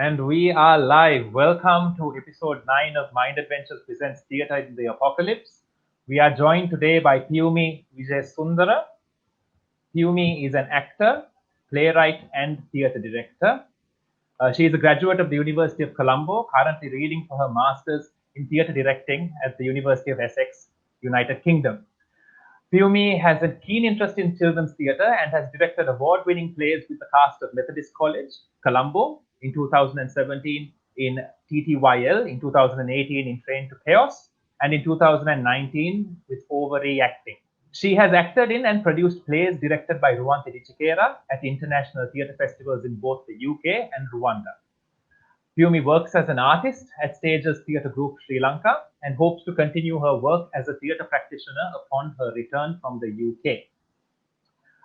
And we are live. Welcome to episode 9 of Mind Adventures Presents Theatre in the Apocalypse. We are joined today by Piumi Wijesundara. Piumi is an actor, playwright, and theatre director. She is a graduate of the University of Colombo, currently reading for her master's in theatre directing at the University of Essex, United Kingdom. Piumi has a keen interest in children's theatre and has directed award-winning plays with the cast of Methodist College, Colombo in 2017, in TTYL in 2018 in Train to Chaos, and in 2019 with Overreacting. She has acted in and produced plays directed by Ruwan Tedichikera at international theatre festivals in both the UK and Rwanda. Piumi works as an artist at Stages Theatre Group Sri Lanka and hopes to continue her work as a theatre practitioner upon her return from the UK.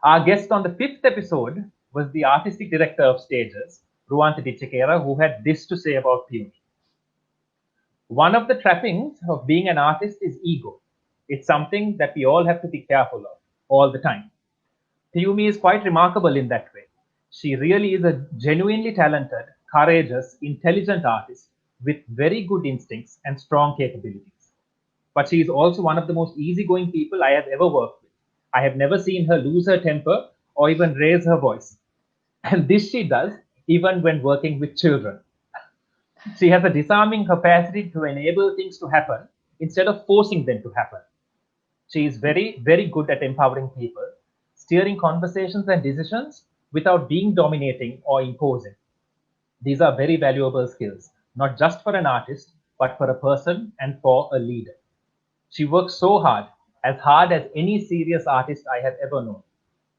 Our guest on the fifth episode was the artistic director of Stages, Ruwan Tedichikera, who had this to say about Piumi. One of the trappings of being an artist is ego. It's something that we all have to be careful of all the time. Piumi is quite remarkable in that way. She really is a genuinely talented, courageous, intelligent artist with very good instincts and strong capabilities. But she is also one of the most easygoing people I have ever worked with. I have never seen her lose her temper or even raise her voice. And this she does even when working with children. She has a disarming capacity to enable things to happen instead of forcing them to happen. She is very, very good at empowering people, steering conversations and decisions without being dominating or imposing. These are very valuable skills, not just for an artist, but for a person and for a leader. She works so hard as any serious artist I have ever known.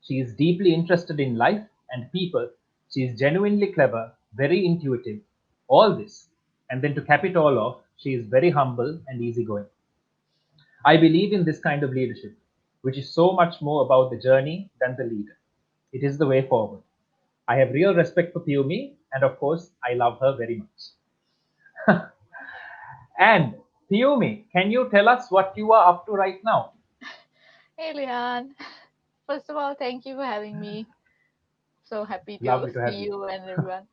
She is deeply interested in life and people. She is genuinely clever, very intuitive, all this. And then to cap it all off, she is very humble and easygoing. I believe in this kind of leadership, which is so much more about the journey than the leader. It is the way forward. I have real respect for Piumi, and of course, I love her very much. And Piumi, can you tell us what you are up to right now? Hey, Leon. First of all, thank you for having me. So happy to Lovely to have see you. you and everyone.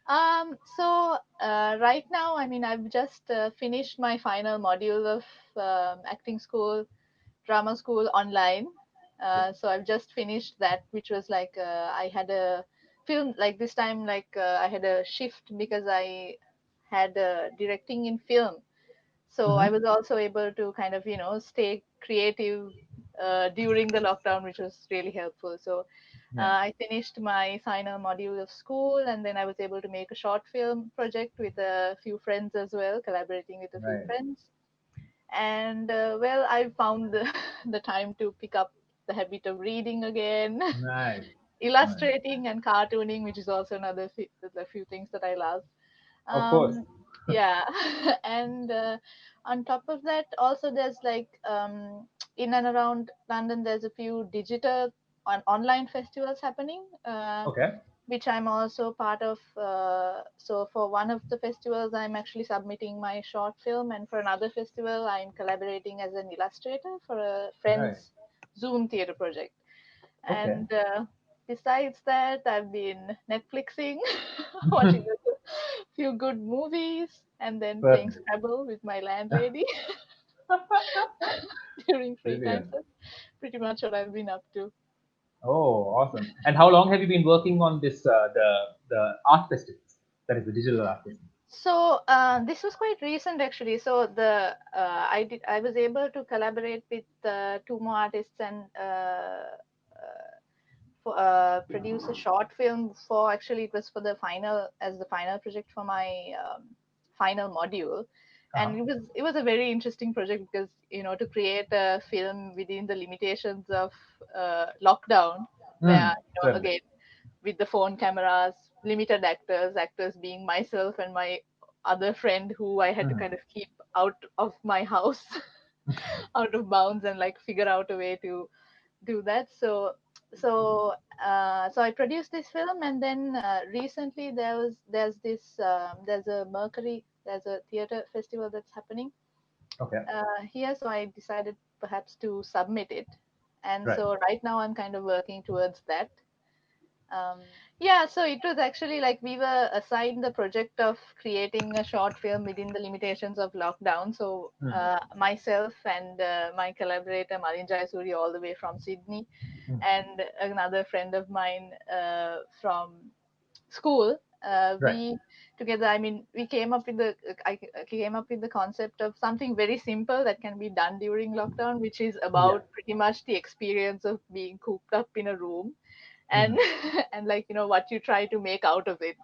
Right now, I mean, I've just finished my final module of acting school, drama school online. So I've just finished that, which was like I had a film like this time, like I had a shift because I had directing in film. So I Mhm. was also able to kind of stay creative during the lockdown, which was really helpful. So Yeah, I finished my final module of school, and then I was able to make a short film project with a few friends as well, collaborating with a few right. friends. And well, I found the, the time to pick up the habit of reading again, Nice. Nice. illustrating and cartooning, which is also another the few things that I love. Of course. um yeah. And on top of that, also there's like in and around London, there's a few digital online festivals happening, Okay. which I'm also part of. So for one of the festivals, I'm actually submitting my short film, and for another festival, I'm collaborating as an illustrator for a Right. friend's Zoom theater project. Okay. And besides that, I've been Netflixing, watching a few good movies, and then playing Perfect. Scrabble with my landlady during free time. Brilliant. So pretty much what I've been up to. Oh, awesome. And how long have you been working on this, the art festivals? That is the digital art festival. So this was quite recent actually. So the I was able to collaborate with two more artists and produce a short film for, actually it was for the final, as the final project for my final module. Uh-huh. And it was a very interesting project because to create a film within the limitations of lockdown, where Certainly. again, with the phone cameras, limited actors being myself and my other friend who I had to Mhm. kind of keep out of my house, out of bounds, and like figure out a way to do that. So I produced this film, and then recently there's a Mercury, there's a theater festival that's happening Okay. here. So I decided perhaps to submit it, and Right. so right now I'm kind of working towards that. Yeah, so it was actually like we were assigned the project of creating a short film within the limitations of lockdown. So Mm, myself and my collaborator Malin Jayasuri, all the way from Sydney, mm. and another friend of mine from school, Right. we together, I mean, we came up with the I came up with the concept of something very simple that can be done during lockdown, which is Yeah. about pretty much the experience of being cooped up in a room, and Mm. and like what you try to make out of it.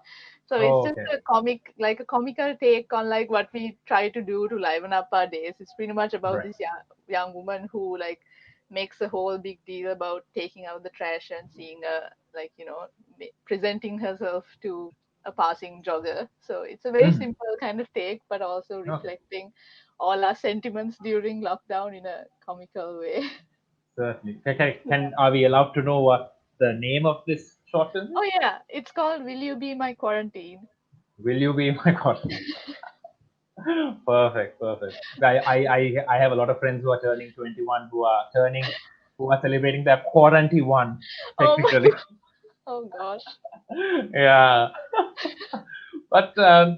So it's Oh, just okay. a comic, like a comical take on like what we try to do to liven up our days. It's pretty much about Right. this young woman who like makes a whole big deal about taking out the trash and seeing a, like presenting herself to a passing jogger. So it's a very Mm. simple kind of take, but also Okay. reflecting all our sentiments during lockdown in a comical way. Certainly. Yeah. Are we allowed to know what the name of this short film Oh is? yeah, it's called "Will You Be My Quarantine." Will you be my God? Perfect, perfect. I have a lot of friends who are turning 21, who are celebrating their quarantine one, Oh my technically. Oh gosh. Yeah. But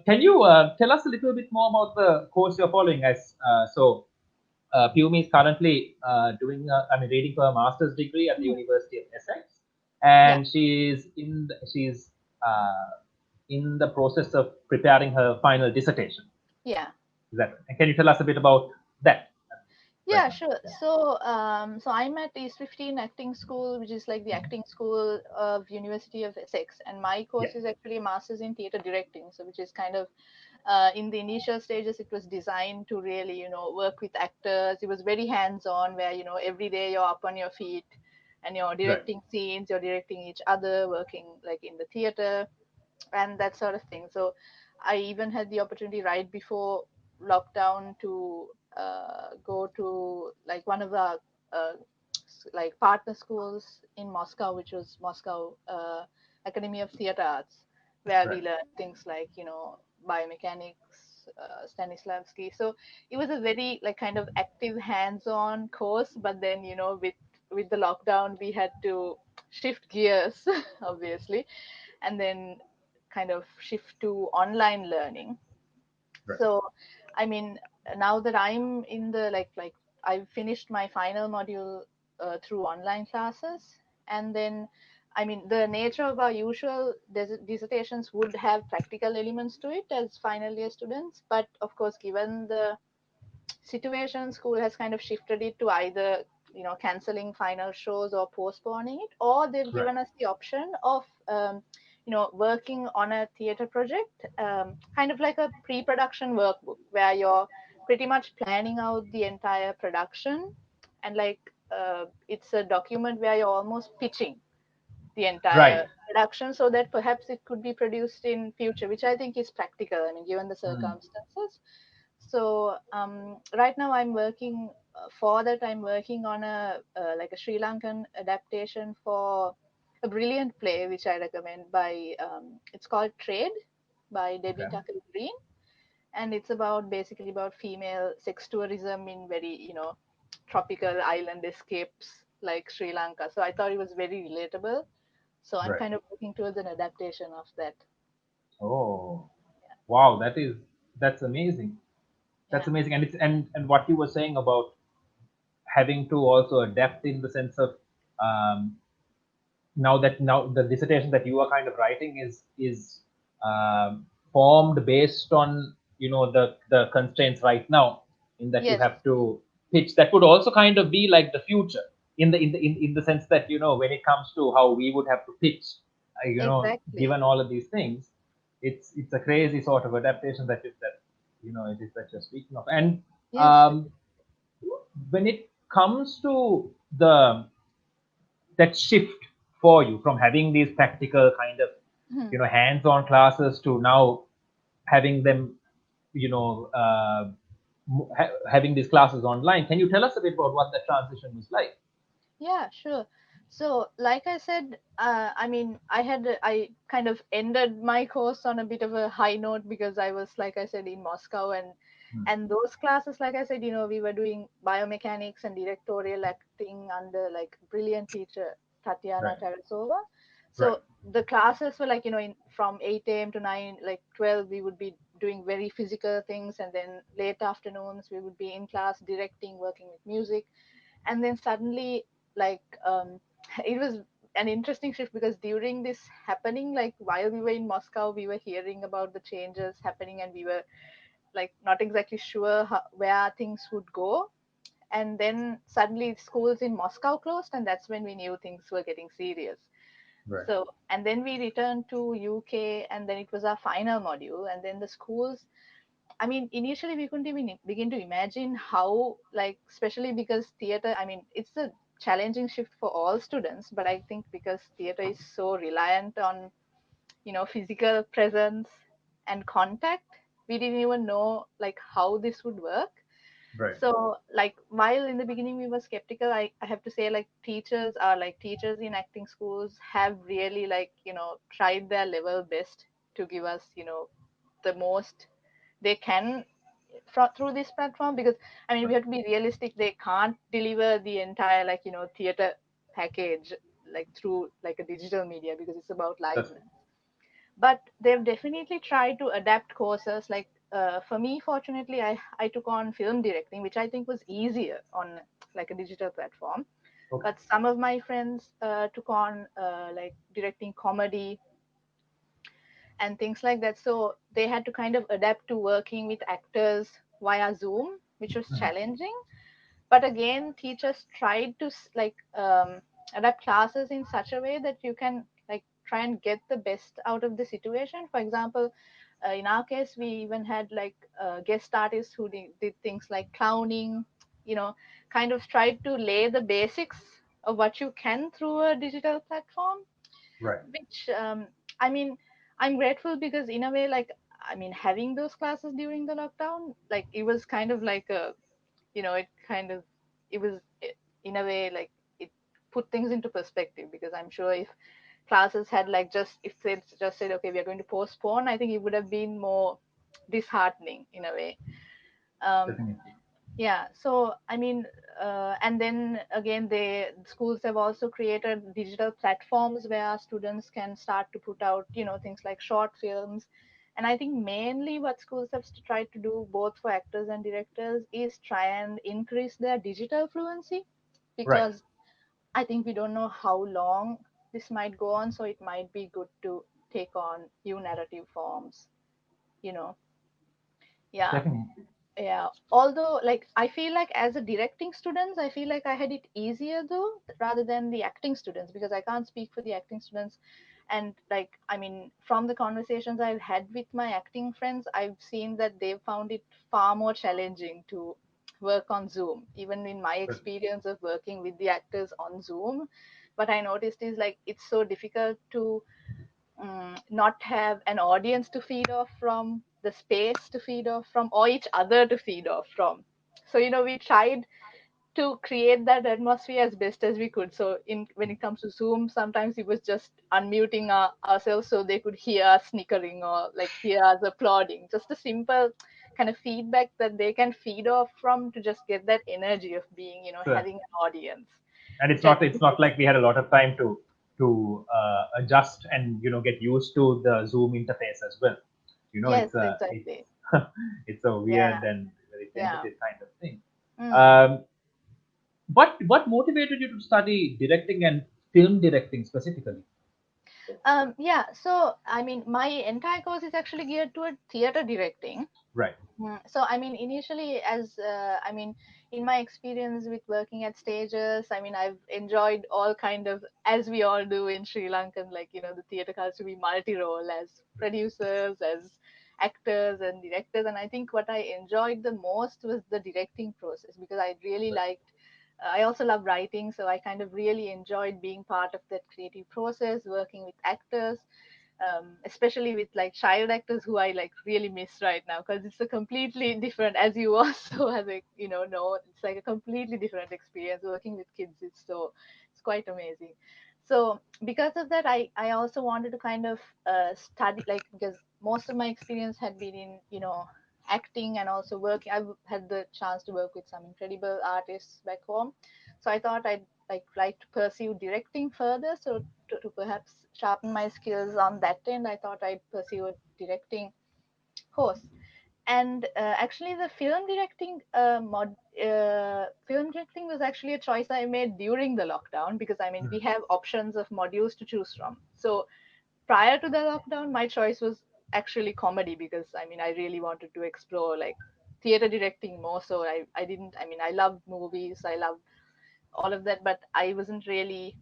can you tell us a little bit more about the course you're following? Piumi is currently reading for a master's degree at the Mhm. University of Essex, Yeah, and she's in the process of preparing her final dissertation. yeah. Is that right? And can you tell us a bit about that right Yeah, now? sure. So I'm at East 15 Acting School, which is like the Mhm. acting school of University of Essex, and my Yeah, course is actually Masters in Theatre Directing. So, which is kind of in the initial stages, it was designed to really, work with actors. It was very hands-on, where every day you're up on your feet, and you're right, directing scenes, you're directing each other, working like in the theater and that sort of thing. So I even had the opportunity right before lockdown to go to like one of our uh, like partner schools in Moscow, which was Moscow Academy of Theatre Arts, where right. we learned things like biomechanics, Stanislavski. So it was a very like kind of active hands-on course, but then with the lockdown we had to shift gears obviously, and then kind of shift to online learning. Right. So I mean, now that I'm in the like I've finished my final module through online classes, and then I mean the nature of our usual dissertations would have practical elements to it as final year students, but of course given the situation, school has kind of shifted it to either canceling final shows or postponing it, or they've Right. given us the option of working on a theater project, kind of like a pre-production workbook where you're pretty much planning out the entire production, and like it's a document where you're almost pitching the entire Right. production so that perhaps it could be produced in future, which I think is practical, I mean, given the Mm. circumstances. So right now I'm working for that. I'm working on a Sri Lankan adaptation for a brilliant play which I recommend by it's called Trade by Debbie Okay. Tucker Green, and it's about basically about female sex tourism in very tropical island escapes like Sri Lanka. So I thought it was very relatable. So I'm Right. kind of working towards an adaptation of that. Oh, wow. That's amazing. That's Yeah. amazing. And what you were saying about having to also adapt in the sense of um, now the dissertation that you are kind of writing is formed based on the constraints right now, in that you Yes. have to pitch that would also kind of be like the future in the sense that when it comes to how we would have to pitch, Exactly. given all of these things, it's a crazy sort of adaptation that it is that you're speaking of. And Yes. um, when it comes to the that shift for you from having these practical kind of Mhm. hands-on classes to now having them you know uh, having these classes online? Can you tell us a bit about what that transition was like? Yeah, sure. So, like I said, I mean, I kind of ended my course on a bit of a high note because I was, like I said, in Moscow, Hmm. and those classes, like I said, we were doing biomechanics and directorial acting under like brilliant teacher Tatiana Right. Tarasova. Right. So the classes were like, from 8 a.m. to 9, like 12, we would be doing very physical things. And then late afternoons, we would be in class directing, working with music. And then suddenly, like, it was an interesting shift because during this happening, like while we were in Moscow, we were hearing about the changes happening, and we were like not exactly sure where things would go. And then suddenly schools in Moscow closed, and that's when we knew things were getting serious. Right. So, and then we returned to UK, and then it was our final module. And then the schools, I mean, initially we couldn't even begin to imagine how, like, especially because theater, I mean, it's a challenging shift for all students, but I think because theater is so reliant on, physical presence and contact, we didn't even know like how this would work. Right. So, like, while in the beginning we were skeptical, I have to say, like, teachers in acting schools have really, like, tried their level best to give us, the most they can through this platform. Because, I mean, we Right. have to be realistic. They can't deliver the entire, like, theater package, like, through like a digital media, because it's about That's liveness. But they've definitely tried to adapt courses. Like, for me, fortunately, I took on film directing, which I think was easier on like a digital platform. okay. But some of my friends took on like directing comedy and things like that, so they had to kind of adapt to working with actors via Zoom, which was Mhm. challenging. But again, teachers tried to like adapt classes in such a way that you can like try and get the best out of the situation. For example, in our case, we even had like guest artists who did things like clowning, you know kind of tried to lay the basics of what you can through a digital platform. Right. Which, I mean, I'm grateful because in a way, like, I mean, having those classes during the lockdown, like, it was kind of like a, it kind of, it was in a way like it put things into perspective. Because I'm sure if classes had like if they just said, okay, we are going to postpone, I think it would have been more disheartening in a way. um Definitely. yeah, so I mean, and then again, schools have also created digital platforms where students can start to put out, things like short films. And I think mainly what schools have tried to do, both for actors and directors, is try and increase their digital fluency. Right. Because I think we don't know how long this might go on, so it might be good to take on new narrative forms, you know. Yeah. Definitely. Yeah, although, like, I feel like as a directing students, I feel like I had it easier though, rather than the acting students, because I can't speak for the acting students. And, like, I mean, from the conversations I've had with my acting friends, I've seen that they've found it far more challenging to work on Zoom. Even in my Right. experience of working with the actors on Zoom, what I noticed is, like, it's so difficult to not have an audience to feed off from, the space to feed off from, or each other to feed off from. So, we tried to create that atmosphere as best as we could. So, when it comes to Zoom, sometimes it was just unmuting ourselves so they could hear us snickering, or like hear us applauding. Just a simple kind of feedback that they can feed off from, to just get that energy of being, Sure. having an audience. And Which I think it's not like we had a lot of time to adjust and get used to the Zoom interface as well. yes, It's a exactly. it's a Yeah, weird and very yeah. tentative kind of thing. Mm. Um, what motivated you to study directing and film directing specifically? Yeah, so I mean, my entire course is actually geared toward theater directing. Right. So I mean, initially, I mean, in my experience with working at stages, I mean, I've enjoyed all kind of, as we all do in Sri Lankan, like, the theater has to be multi-role, as producers, as actors and directors. And I think what I enjoyed the most was the directing process, because I really Right. liked. I also love writing, so I kind of really enjoyed being part of that creative process, working with actors, especially with like child actors, who I like really miss right now, because it's a completely different, as you also have a, know, it's like a completely different experience working with kids. It's quite amazing. So because of that, I also wanted to kind of study, like, because most of my experience had been in, acting, and also I've had the chance to work with some incredible artists back home. So I thought I'd like to pursue directing further. So to perhaps sharpen my skills on that end, I thought I'd pursue a directing course. And actually, the film directing was actually a choice I made during the lockdown, because I mean we have options of modules to choose from. So prior to the lockdown, my choice was actually comedy, because I mean I really wanted to explore like theater directing more. So I didn't, I mean I love movies, I love all of that, but I wasn't really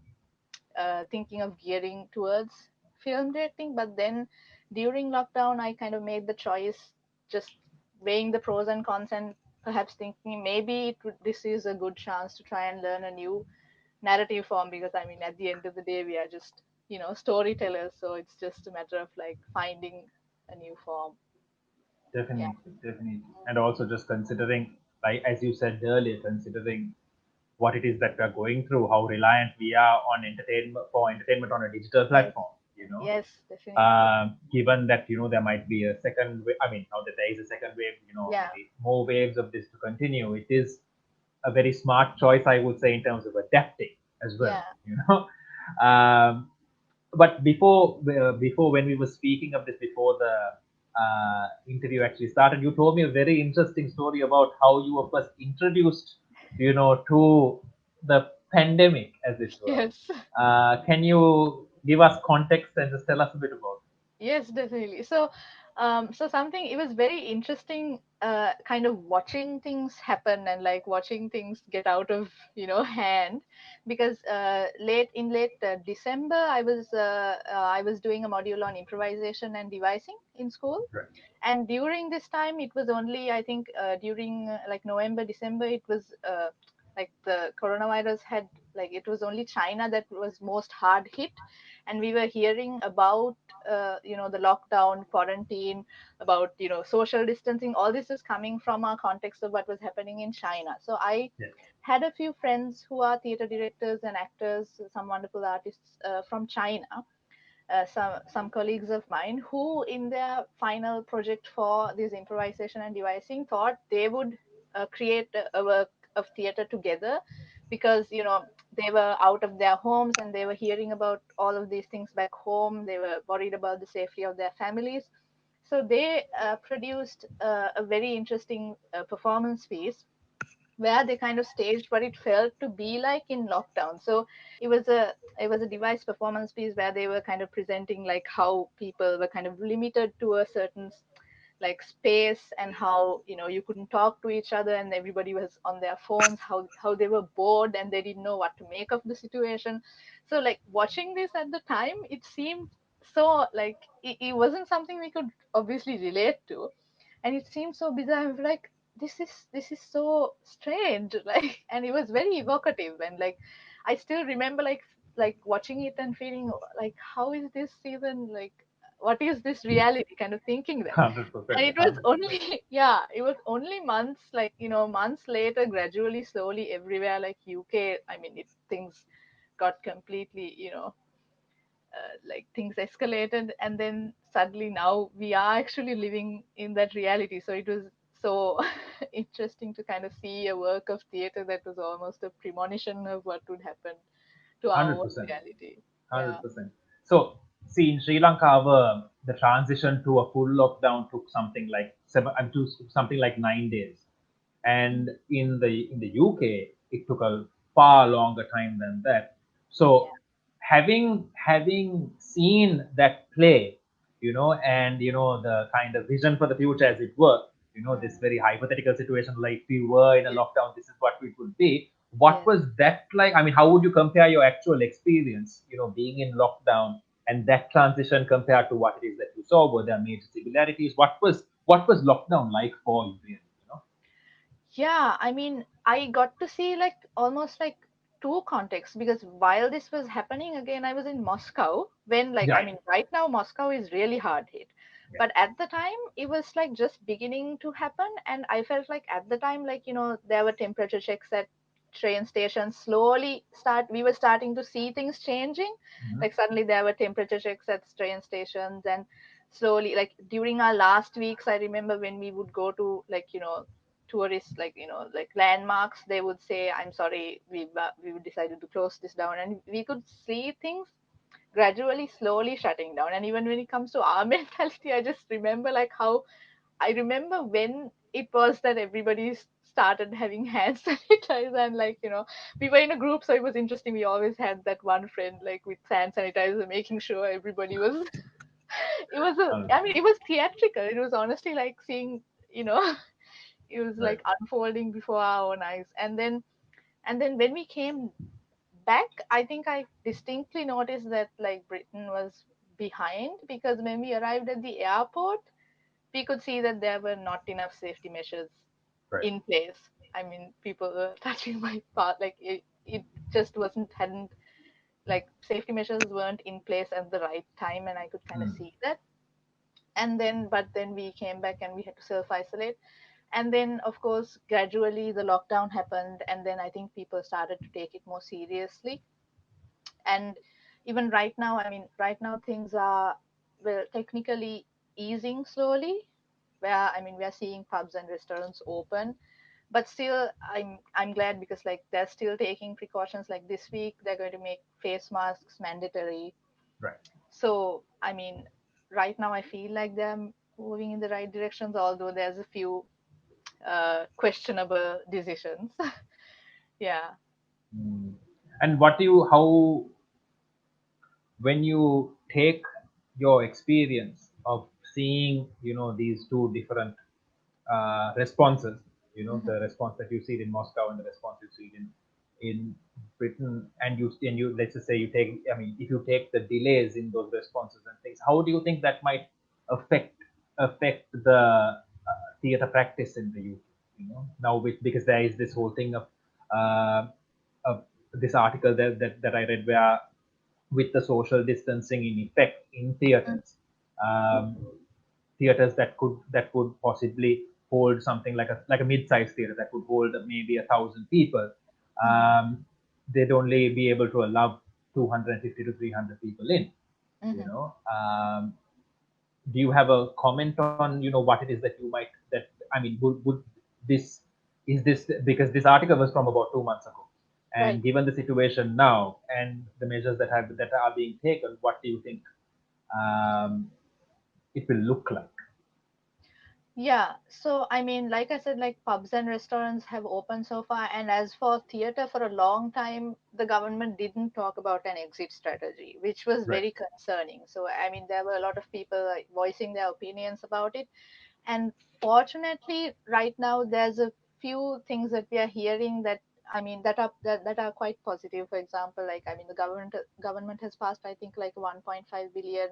thinking of gearing towards film directing. But then during lockdown, I kind of made the choice, just weighing the pros and cons, and perhaps thinking maybe this is a good chance to try and learn a new narrative form, because I mean, at the end of the day, we are just, storytellers. So it's just a matter of like finding a new form. Yeah. Definitely, definitely. And also just considering, like as you said earlier, considering what it is that we are going through, how reliant we are on entertainment on a digital Yes. platform, you know. Yes, definitely. Given that there might be a second wave, I mean, now that there is a second wave, Yeah. maybe more waves of this to continue, it is a very smart choice, I would say, in terms of adapting as well, Yeah. um, but before when we were speaking of this before the interview actually started, you told me a very interesting story about how you were first introduced, to the pandemic, as it were. Yes. Can you give us context and just tell us a bit about Yes, definitely. So, something, it was very interesting, kind of watching things happen and like watching things get out of, hand, because late December, I was doing a module on improvisation and devising in school. it? Right. And during this time, it was only, I think, during like November, December, it was like the coronavirus had, like, it was only China that was most hard hit. And we were hearing about, the lockdown, quarantine, about, social distancing. All this is coming from our context of what was happening in China. So I Yes. had a few friends who are theater directors and actors, some wonderful artists from China, some colleagues of mine who, in their final project for this improvisation and devising, thought they would create a work of theater together, because they were out of their homes and they were hearing about all of these things back home. They were worried about the safety of their families. So they produced a very interesting performance piece, where they kind of staged what it felt to be like in lockdown. So it was a device performance piece where they were kind of presenting like how people were kind of limited to a certain like space, and how you couldn't talk to each other and everybody was on their phones, how they were bored and they didn't know what to make of the situation. So like watching this at the time, it seemed so like it wasn't something we could obviously relate to, and it seemed so bizarre. I was like, this is so strange, like, and it was very evocative. And like, I still remember like watching it and feeling like, how is this even like, what is this reality, kind of thinking that. 100%. And it was only yeah, it was only months, like, months later, gradually, slowly, everywhere, like UK, I mean, things got completely, like things escalated, and then suddenly now we are actually living in that reality. So it was so interesting to kind of see a work of theater that was almost a premonition of what would happen to our own 100%. reality. Yeah. 100%. So, see, in Sri Lanka, the transition to a full lockdown took something like to something like 9 days, and in the UK, it took a far longer time than that. So, Yeah. having seen that play, and the kind of vision for the future, as it were, this Mm. very hypothetical situation, like if we were in a Yes. lockdown, this is what it would be. What Yes. was that like? I mean, how would you compare your actual experience, being in lockdown and that transition compared to what it is that you saw? Were there major similarities? What was lockdown like for you, really? Yeah, I mean, I got to see like almost like two contexts, because while this was happening, again, I was in Moscow when, like, I Right. mean, right now Moscow is really hard hit. Yeah. But at the time, it was like just beginning to happen. And I felt like at the time, like, there were temperature checks at train stations. We were starting to see things changing. Mhm. Like, suddenly there were temperature checks at train stations, and slowly, like, during our last weeks, I remember when we would go to, like, tourists, like, like landmarks, they would say, I'm sorry, we decided to close this down. And we could see things gradually, slowly shutting down. And even when it comes to our mentality, I just remember like how I remember when it was that everybody started having hand sanitizer, and like, we were in a group, so it was interesting. We always had that one friend like with hand sanitizer, making sure everybody was. It was I mean, it was theatrical. It was honestly like seeing, you know, it was Right. like unfolding before our own eyes. And then when we came back, I think I distinctly noticed that like Britain was behind, because when we arrived at the airport, we could see that there were not enough safety measures Right. in place. I mean, people were touching my part, like it just hadn't, like safety measures weren't in place at the right time, and I could kind of Mm. see that. But then we came back and we had to self isolate. And then, of course, gradually the lockdown happened, and then I think people started to take it more seriously. And even right now, I mean, right now things are, well, technically easing slowly, where, I mean, we are seeing pubs and restaurants open, but still I'm glad, because like they're still taking precautions. Like this week they're going to make face masks mandatory. Right. So I mean, right now I feel like they're moving in the right directions, although there's a few questionable decisions. Yeah. Mm. And what do you, how, when you take your experience of seeing, these two different responses, Hmm. the response that you see in Moscow and the response you see in Britain, and you let's just say you take, I mean, if you take the delays in those responses and things, how do you think that might affect the theater practice in the UK? Now, because there is this whole thing uh, of this article that I read, where with the social distancing in effect in theaters, um, theaters that could possibly hold something like a mid-sized theater that could hold maybe 1,000 people, Hmm. they'd only be able to allow 250 to 300 people in. You Hmm. know, do you have a comment on what it is that you might that I mean would this is this because this article was from about 2 months ago, Right. and given the situation now and the measures that are being taken, what do you think um, it will look like? Yeah, so I mean, like I said, like pubs and restaurants have opened so far, and as for theater, for a long time, the government didn't talk about an exit strategy, which was Right. very concerning. So, I mean, there were a lot of people like voicing their opinions about it. And fortunately, right now, there's a few things that we are hearing that, I mean, that are quite positive. For example, like, I mean, the government has passed, I think, like 1.5 billion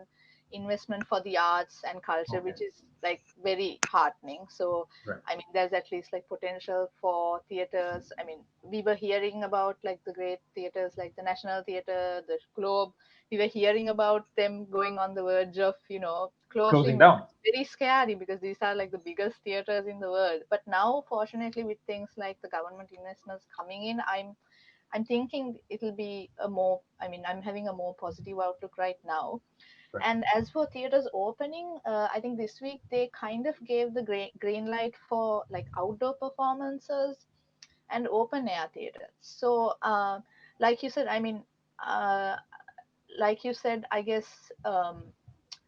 investment for the arts and culture, Okay. which is like very heartening. So Right. I mean, there's at least like potential for theaters. I mean, we were hearing about like the great theaters like the National Theatre, the Globe. We were hearing about them going on the verge of, Closing closing, which down. was very scary, because these are like the biggest theaters in the world. But now, fortunately, with things like the government investments coming in, I'm thinking it'll be a more, I mean, I'm having a more positive outlook right now. Right. And as for theaters opening, I think this week they kind of gave the green light for like outdoor performances and open air theaters. So, like you said, I mean, uh, like you said, I guess,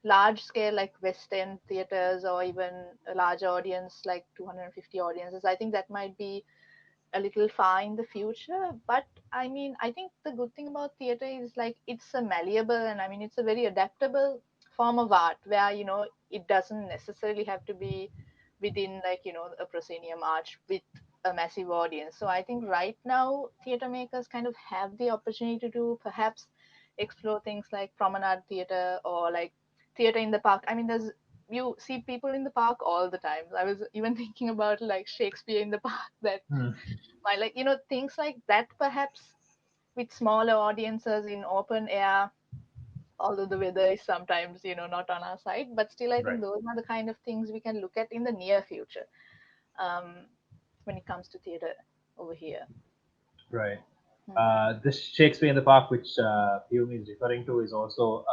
large scale like West End theaters, or even a large audience like 250 audiences, I think that might be a little far in the future. But I mean, I think the good thing about theater is like it's a malleable, and I mean, it's a very adaptable form of art, where, it doesn't necessarily have to be within, like, a proscenium arch with a massive audience. So I think right now theater makers kind of have the opportunity to perhaps explore things like promenade theater, or like theater in the park. I mean, there's, you see people in the park all the time. I was even thinking about like Shakespeare in the park, that Hmm. my, like, things like that, perhaps with smaller audiences in open air, although the weather is sometimes, not on our side. But still, I Right. think those are the kind of things we can look at in the near future, um, when it comes to theater over here. Right. Hmm. The Shakespeare in the Park, which Piumi is referring to, is also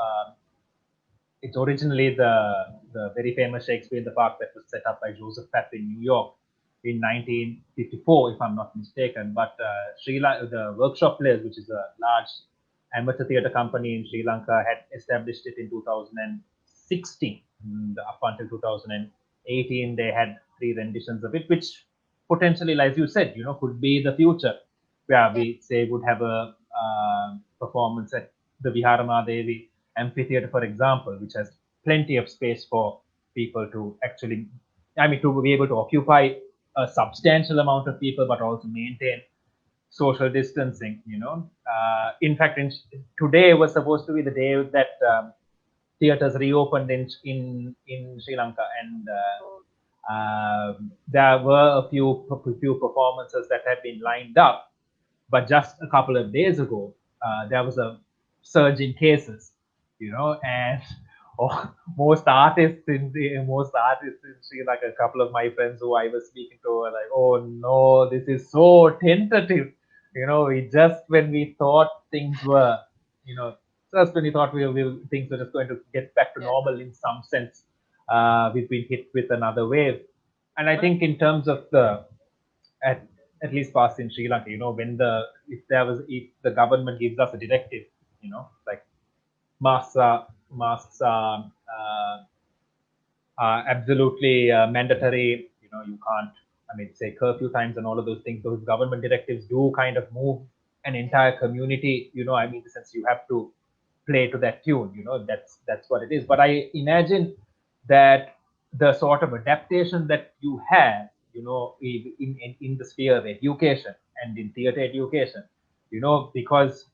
it's originally the very famous Shakespeare in the Park that was set up by Joseph Papp in New York in 1954, if I'm not mistaken. But the Workshop Players, which is a large amateur theatre company in Sri Lanka, had established it in 2016. And up until 2018, they had three renditions of it, which potentially, as you said, could be the future. Yeah, Yeah. we say would have a performance at the Viharamadevi amphitheater, for example, which has plenty of space for people to actually, I mean, to be able to occupy a substantial amount of people, but also maintain social distancing. In fact, today was supposed to be the day that theaters reopened in Sri Lanka, and So, there were a few performances that had been lined up, but just a couple of days ago, there was a surge in cases, and oh, most artists in Sri Lanka, a couple of my friends who I was speaking to were like, "Oh no, this is so tentative." We just when we thought things were, you know, just when we thought things were just going to get back to yeah. normal in some sense, we've been hit with another wave. And I think in terms of at at least past in Sri Lanka, if the government gives us a directive, like masks are absolutely mandatory. You can't, I mean, say curfew times and all of those things. Those government directives do kind of move an Yeah. entire community. I mean, since you have to play to that tune. That's what it is. But I imagine that the sort of adaptation that you have, in the sphere of education and in theater education, because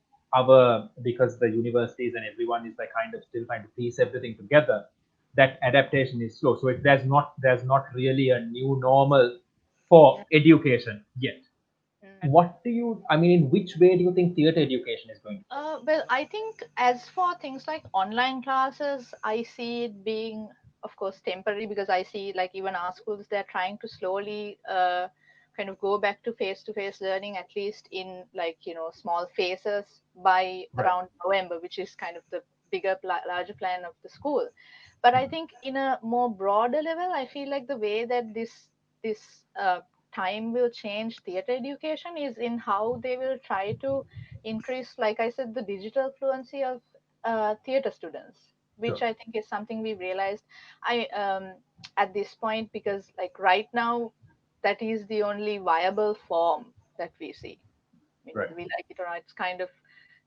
the universities and everyone is like kind of still trying to piece everything together, that adaptation is slow. So there's not really a new normal for Yeah. education yet. Mm. What do you, I mean, in which way do you think theater education is going to Well, I think as for things like online classes, I see it being, of course, temporary, because I see like even our schools, they're trying to slowly kind of go back to face learning, at least in like, small phases by be? Right. around November, which is kind of the larger plan of the school. But I think in a more broader level, I feel like the way that this time will change theater education is in how they will try to increase, like I said, the digital fluency of theater students, which Sure. I think is something we've realized I at this point, because like right now, that is the only viable form that we see. I mean, Right. whether we like it or not, it's kind of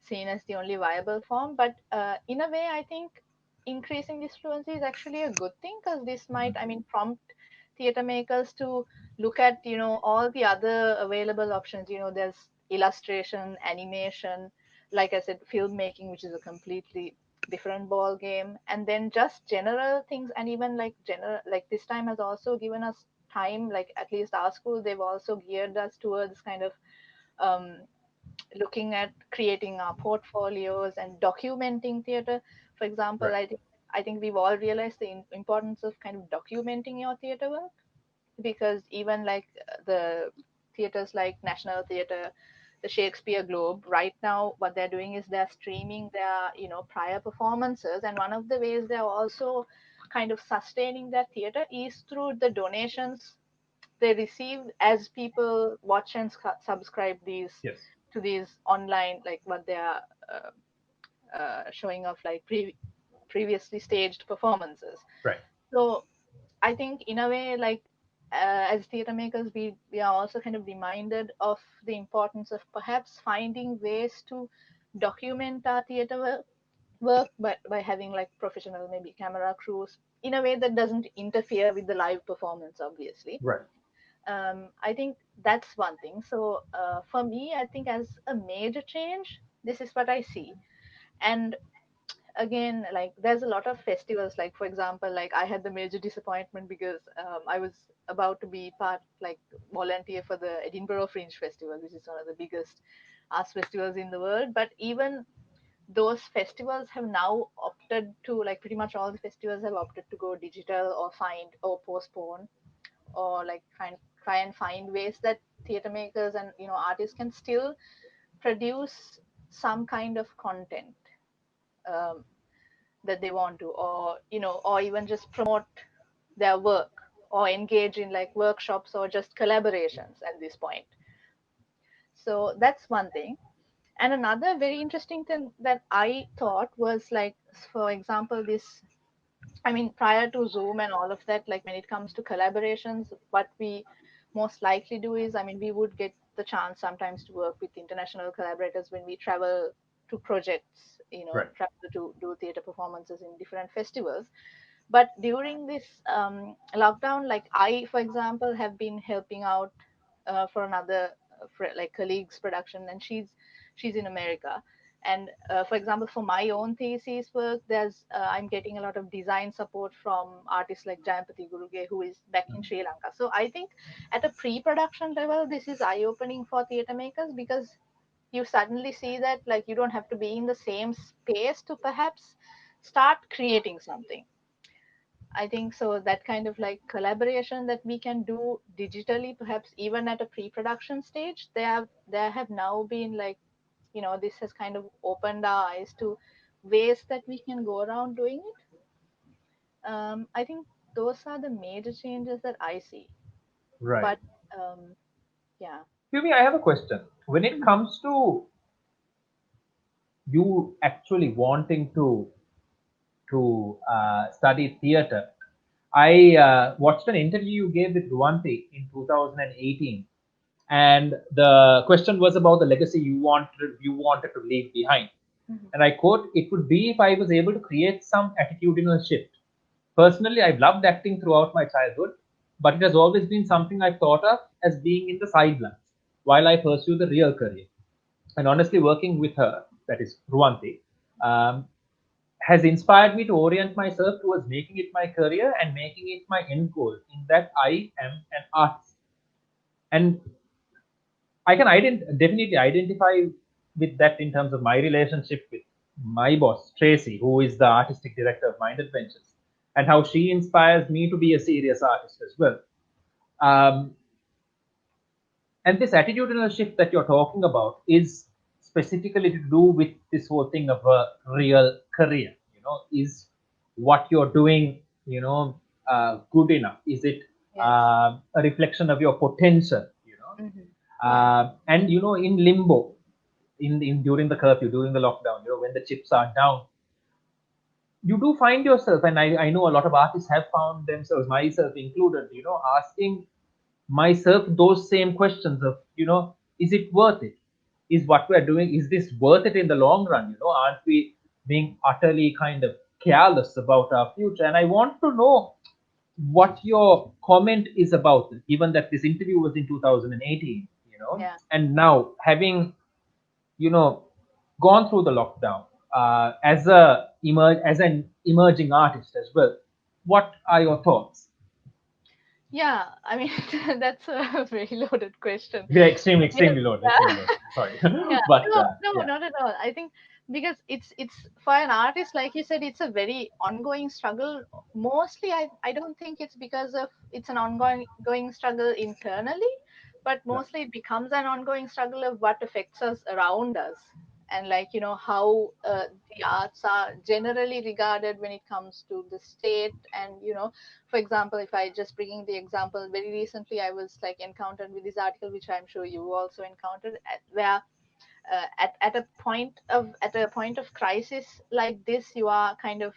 seen as the only viable form. But in a way, I think increasing this fluency is actually a good thing, because this might, I mean, prompt theater makers to look at, all the other available options. There's illustration, animation, like I said, filmmaking, which is a completely different ball game, and then just general things. And even like general, like this time has also given us time, like at least our school, they've also geared us towards kind of um, looking at creating our portfolios and documenting theater. For example, Right. I think we've all realized the importance of kind of documenting your theater work, because even like the theaters like National Theatre, the Shakespeare Globe, right now what they're doing is they're streaming their prior performances, and one of the ways they're also kind of sustaining that theater is through the donations they receive as people watch and subscribe these Yes. to these online, like what they are showing off, like previously staged performances. Right. So I think in a way, like as theater makers, we are also kind of reminded of the importance of perhaps finding ways to document our theater work by having like professional maybe camera crews in a way that doesn't interfere with the live performance, obviously. Right. I think that's one thing. So for me, I think as a major change, this is what I see. And again, like there's a lot of festivals. Like for example, like I had the major disappointment because I was about to be part, like volunteer for the Edinburgh Fringe Festival, which is one of the biggest arts festivals in the world. But even those festivals have now opted to, like pretty much all the festivals have opted to go digital or find or postpone, or like try and find ways that theater makers and artists can still produce some kind of content um, that they want to, or or even just promote their work or engage in like workshops or just collaborations at this point. So that's one thing. And another very interesting thing that I thought was like, for example, this, I mean, prior to Zoom and all of that, like when it comes to collaborations, what we most likely do is, I mean, we would get the chance sometimes to work with international collaborators when we travel to projects, Right. travel to do theater performances in different festivals. But during this lockdown, like I, for example, have been helping out for another like colleague's production, and she's in America. And for example, for my own thesis work, there's I'm getting a lot of design support from artists like Jayampati Guruge, who is back in Sri Lanka. So I think at a pre-production level, this is eye-opening for theater makers, because you suddenly see that like you don't have to be in the same space to perhaps start creating something. I think so that kind of like collaboration that we can do digitally, perhaps even at a pre-production stage, there have now been like, this has kind of opened our eyes to ways that we can go around doing it. I think those are the major changes that I see. Right. But yeah. Piumi, I have a question. When it Mhm. comes to you actually wanting to study theater, I watched an interview you gave with Ruanti in 2018, and the question was about the legacy you wanted to leave behind. Mhm. And I quote, "It would be if I was able to create some attitudinal shift. Personally, I've loved acting throughout my childhood, but it has always been something I've thought of as being in the sidelines while I pursue the real career. And honestly, working with her, that is Ruanti, um, has inspired me to orient myself towards making it my career and making it my end goal, in that I am an artist." And I can definitely identify with that in terms of my relationship with my boss, Tracy, who is the artistic director of Mind Adventures, and how she inspires me to be a serious artist as well. Um, and this attitudinal shift that you're talking about is specifically to do with this whole thing of a real career. Is what you're doing, good enough? Is it Yes. a reflection of your potential? Hmm. Yeah. And in limbo, in during the curfew, during the lockdown, when the chips are down, you do find yourself, and I know a lot of artists have found themselves, myself included, asking myself those same questions of, is it worth it? Is what we're doing, is this worth it in the long run? Aren't we being utterly kind of careless about our future? And I want to know what your comment is about this, given that this interview was in 2018, Yeah. and now having, you know, gone through the lockdown, as an emerging artist as well. What are your thoughts? Yeah, I mean, that's a very loaded question. Yeah, extremely, Because, extremely low, extremely low. yeah. Sorry, Yeah, but no, no, yeah, not at all. I think because it's for an artist, like you said, it's a very ongoing struggle. Mostly, I don't think it's because of it's an ongoing struggle internally, but right, mostly it becomes an ongoing struggle of what affects us around us, and like how the arts are generally regarded when it comes to the state. And for example, if I just bringing the example, very recently I was like encountered with this article, which I'm sure you also encountered, where at a point of crisis like this, you are kind of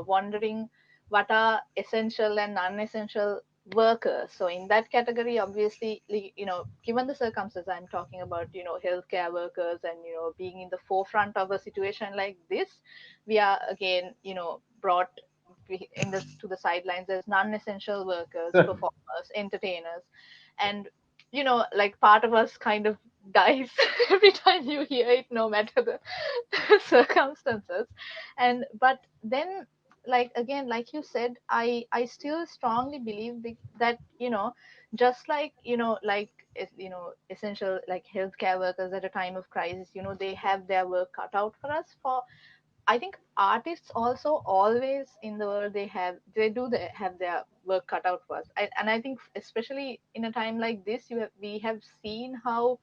wondering what are essential and non-essential workers. So in that category, obviously, given the circumstances, I'm talking about healthcare workers, and being in the forefront of a situation like this, we are again brought in this to the sidelines as non-essential workers, certainly, performers, entertainers. And like part of us kind of dies every time you hear it, no matter the circumstances. And but then, like again, like you said, I still strongly believe that just like essential like healthcare workers at a time of crisis, they have their work cut out for us. For I think artists also always in the world, they have their work cut out for us. And I think especially in a time like this, we have seen how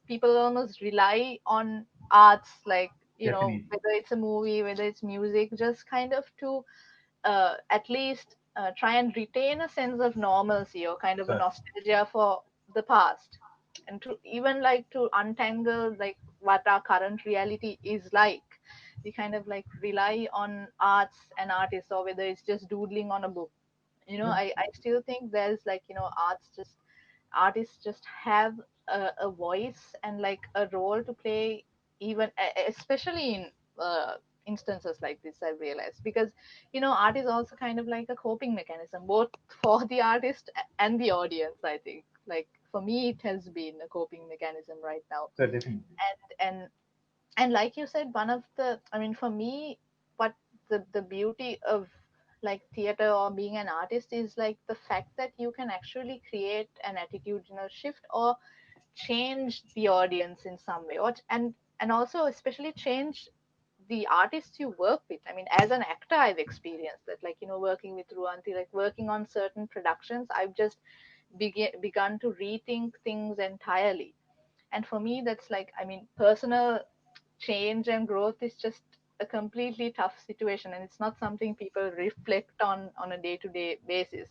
people almost rely on arts, like definitely, whether it's a movie, whether it's music, just kind of to at least try and retain a sense of normalcy or kind of a Sure. nostalgia for the past, and to even like to untangle like what our current reality is like. We kind of like rely on arts and artists, or whether it's just doodling on a book. Yeah. I still think there's like, artists just have a voice and like a role to play, even especially in instances like this, I've realized. Because art is also kind of like a coping mechanism, both for the artist and the audience. I think, like, for me it has been a coping mechanism right now. So definitely. And like you said, one of the, for me, what the beauty of like theater or being an artist is like the fact that you can actually create an attitudinal shift or change the audience in some way, and also especially change the artists you work with. I mean, as an actor, I've experienced that, like, working with Ruanti, like working on certain productions, I've just begun to rethink things entirely. And for me, that's like, personal change and growth is just a completely tough situation, and it's not something people reflect on a day-to-day basis.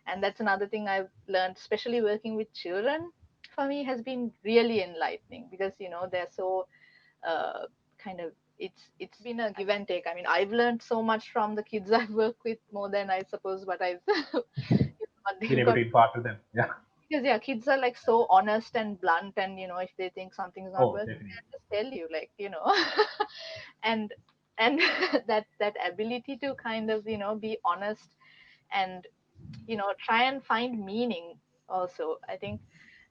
And that's another thing I've learned, especially working with children, for me has been really enlightening, because they're so kind of, it's been a give and take. I mean, I've learned so much from the kids I've worked with, more than I suppose what I've what Been they've able got. to impart to them. Yeah. Because yeah, kids are like so honest and blunt, and if they think something's not Oh, working, definitely. they'll just tell you, like, and and that ability to kind of be honest, and try and find meaning also, I think.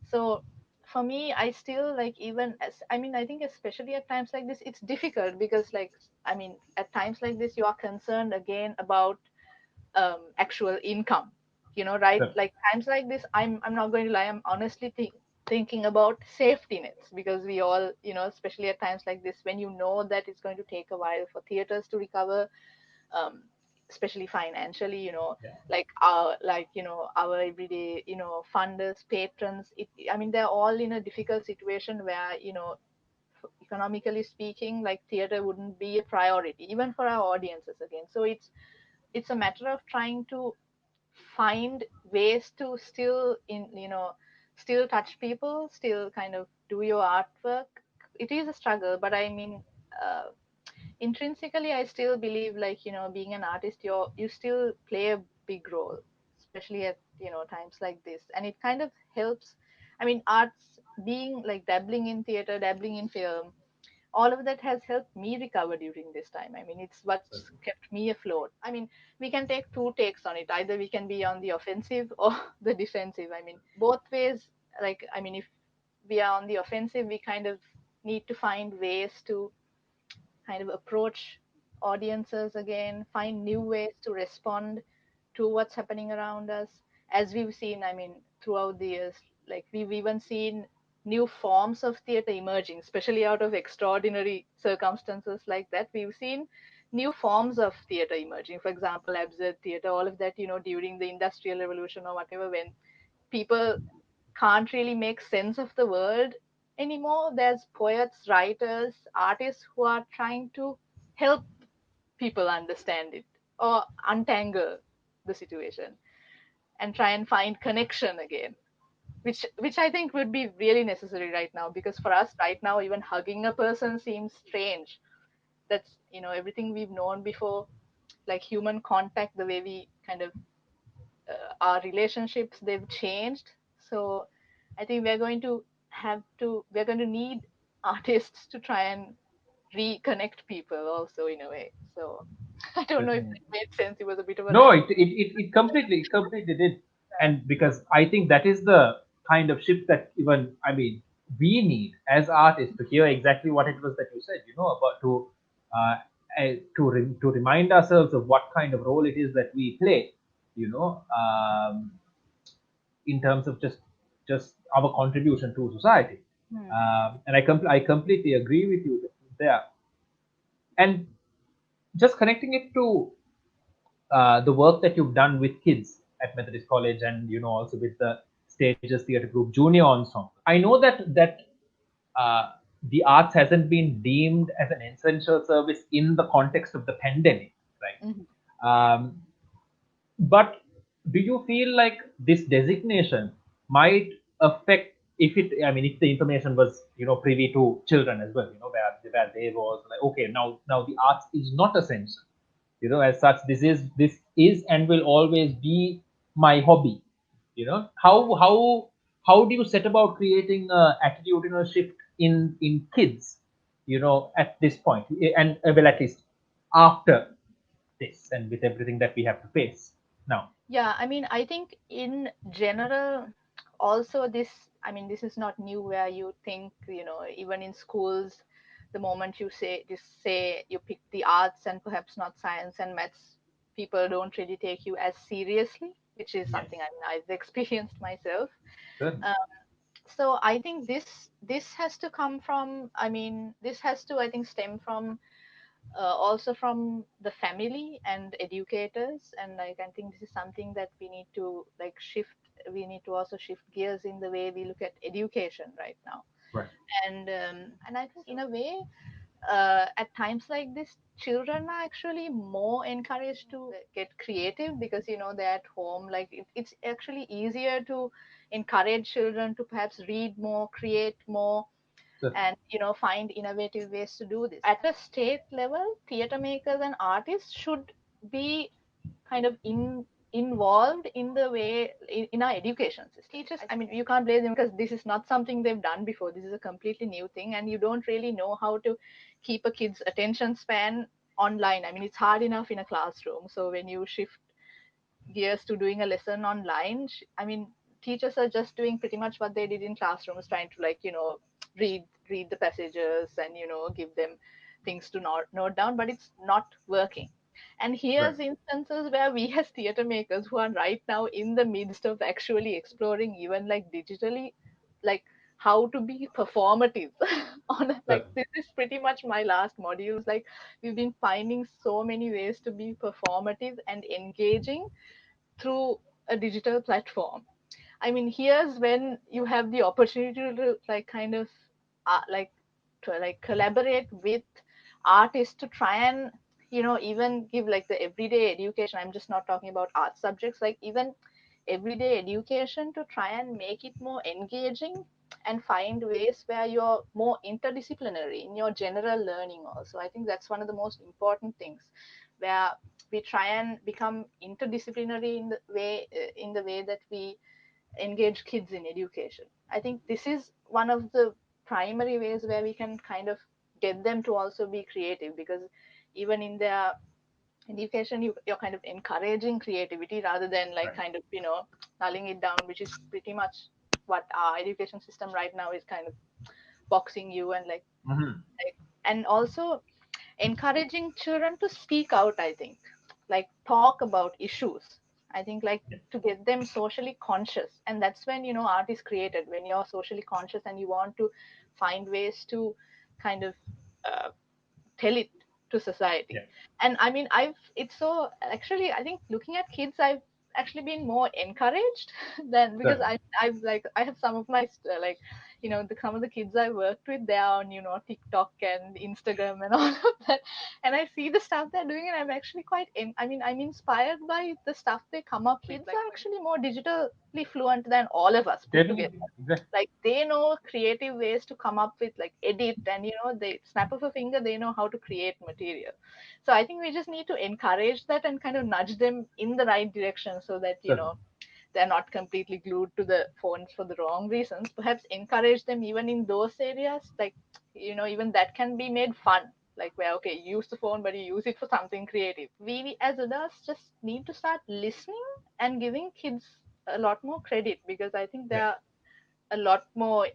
So for me, I still like, even as, I think especially at times like this, it's difficult, because like, at times like this you are concerned again about actual income, right? Sure. Like times like this, I'm not going to lie, I'm honestly thinking about safety nets, because we all, especially at times like this, when that it's going to take a while for theaters to recover, um, especially financially, Yeah. our everyday, funders, patrons, they're all in a difficult situation where, economically speaking, like theater wouldn't be a priority even for our audiences again. So it's a matter of trying to find ways to still still touch people, still kind of do your artwork. It is a struggle, but uh, intrinsically I still believe, like, being an artist, you still play a big role, especially at times like this. And it kind of helps. Arts, being like dabbling in theater, dabbling in film, all of that has helped me recover during this time. It's what's kept me afloat. We can take two takes on it. Either we can be on the offensive or the defensive. Both ways. Like, if we are on the offensive, we kind of need to find ways to kind of approach audiences again, find new ways to respond to what's happening around us. As we've seen, throughout the years, like we've even seen new forms of theater emerging, especially out of extraordinary circumstances like that. We've seen new forms of theater emerging. For example, absurd theater, all of that, during the Industrial Revolution or whatever, when people can't really make sense of the world anymore. There's poets, writers, artists who are trying to help people understand it or untangle the situation and try and find connection again, which I think would be really necessary right now, because for us right now, even hugging a person seems strange. That's everything we've known before, like human contact, the way we kind of our relationships, they've changed. So I think we're going to need artists to try and reconnect people also, in a way. So I don't know if Definitely. that made sense. It was a bit of a No, long. it completely did. And because I think that is the kind of shift that even, I mean, we need as artists to hear exactly what it was that you said, about uh, to remind ourselves of what kind of role it is that we play, you know, um, in terms of just our contribution to society. Hmm. And I completely agree with you there. And just connecting it to the work that you've done with kids at Methodist College, and also with the Stages Theatre Group Junior Ensemble. I know that the arts hasn't been deemed as an essential service in the context of the pandemic, right? Mhm. Um, But do you feel like this designation might affect if it? I mean, if the information was privy to children as well, where they was like, okay, now the arts is not essential, as such. This is and will always be my hobby. How do you set about creating a attitudinal shift in kids, at this point, and well, at least after this and with everything that we have to face now. Yeah, I mean, I think in general, also this, I mean, this is not new where you think, even in schools, the moment you say you pick the arts and perhaps not science and maths, people don't really take you as seriously, which is Yes, something I've experienced myself. certainly. Um, so I think this has to come from, I mean, this has to, I think, stem from also from the family and educators, and like I think this is something that we need to like shift. We need to also shift gears in the way we look at education right now. Right. And I think in a way, at times like this, children are actually more encouraged to get creative because they're at home. Like it's actually easier to encourage children to perhaps read more, create more, Certainly. and find innovative ways to do this. At a state level, theater makers and artists should be kind of involved in the way in our education system. Teachers, I mean, you can't blame them because this is not something they've done before. This is a completely new thing, and you don't really know how to keep a kid's attention span online. I mean, it's hard enough in a classroom, so when you shift gears to doing a lesson online, I mean, teachers are just doing pretty much what they did in classrooms, trying to like read the passages and give them things to note down, but it's not working. And Right. here's instances where we as theater makers who are right now in the midst of actually exploring even like digitally, like how to be performative like Certainly. this is pretty much my last modules. Like we've been finding so many ways to be performative and engaging through a digital platform. I mean, here's when you have the opportunity to like kind of like to like collaborate with artists to try and even give like the everyday education. I'm just not talking about art subjects, like even everyday education to try and make it more engaging and find ways where you're more interdisciplinary in your general learning also. I think that's one of the most important things where we try and become interdisciplinary in the way that we engage kids in education. I think this is one of the primary ways where we can kind of get them to also be creative, because even in their education you're kind of encouraging creativity rather than like Right. kind of nulling it down, which is pretty much what our education system right now is kind of boxing you and Mm-hmm. like and also encouraging children to speak out. I think like talk about issues. I think like Yes. to get them socially conscious, and that's when art is created, when you're socially conscious and you want to find ways to kind of uh, tell it to society. Yeah. And I mean, it's so actually, I think looking at kids, I've actually been more encouraged than, because Certainly. I've like I have some of my like some of the kids I worked with, they're on TikTok and Instagram and all of that, and I see the stuff they're doing, and I'm actually I mean, I'm inspired by the stuff they come up with. Kids are actually more digitally fluent than all of us put together. Definitely. Exactly. Like they know creative ways to come up with like edit, and they snap of a finger, they know how to create material. So I think we just need to encourage that and kind of nudge them in the right direction, so that Certainly. they're not completely glued to the phones for the wrong reasons. Perhaps encourage them even in those areas, like even that can be made fun, like where okay, you use the phone but you use it for something creative. We as adults just need to start listening and giving kids a lot more credit, because I think Yeah. they're a lot more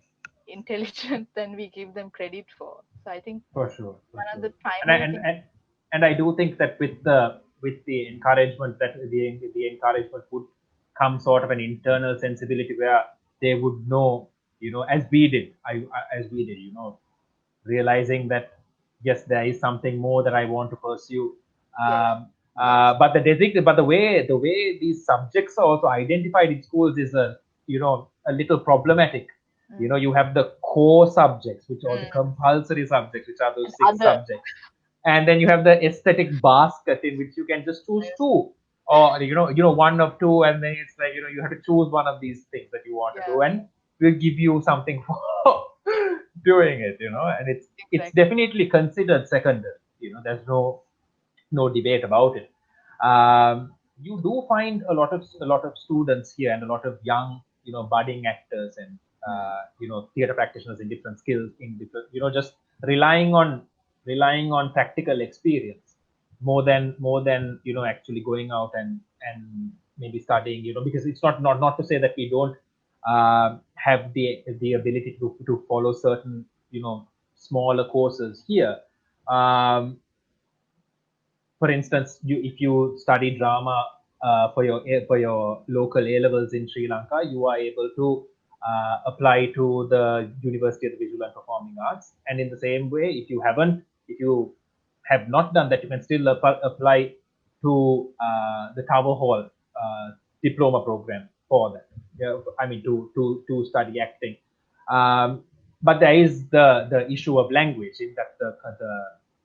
intelligent than we give them credit for. So I think For sure. For one of sure. the And I primary things. and I do think that with the encouragement, that the encouragement would come sort of an internal sensibility where they would know, as we did. As we did, realizing that yes, there is something more that I want to pursue. Yes, But the way these subjects are also identified in schools is a little problematic. mm. You have the core subjects, which are the Mm. compulsory subjects, which are those And six other. subjects, and then you have the aesthetic basket in which you can just choose two or one of two, and then it's like you have to choose one of these things that you want to do, Yeah, and we'll give you something for doing it, and it's exactly. definitely considered secondary. There's no debate about it. You do find a lot of students here and a lot of young, budding actors and Hmm. theater practitioners in different skills, in different, just relying on practical experience more than actually going out and maybe studying, because it's not to say that we don't have the ability to follow certain, smaller courses here. um, for instance, if you study drama for your local A levels in Sri Lanka, you are able to apply to the University of the Visual and Performing Arts. And in the same way, if you have not done that, you can still apply to the Tower Hall diploma program for that. Yeah, I mean to study acting. But there is the issue of language, in that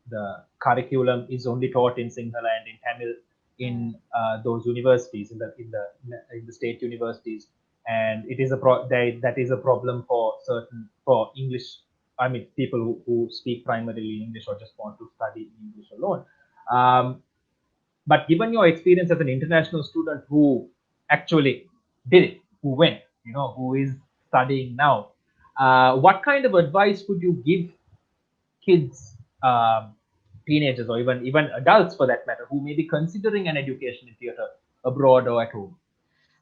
the curriculum is only taught in Sinhala and in Tamil in Hmm. those universities, in the state universities, and it is that is a problem for English. I mean, people who speak primarily English or just want to study English alone. Um, but given your experience as an international student who actually did it, who went, who is studying now, what kind of advice would you give kids, teenagers, or even adults for that matter, who may be considering an education in theater abroad or at home?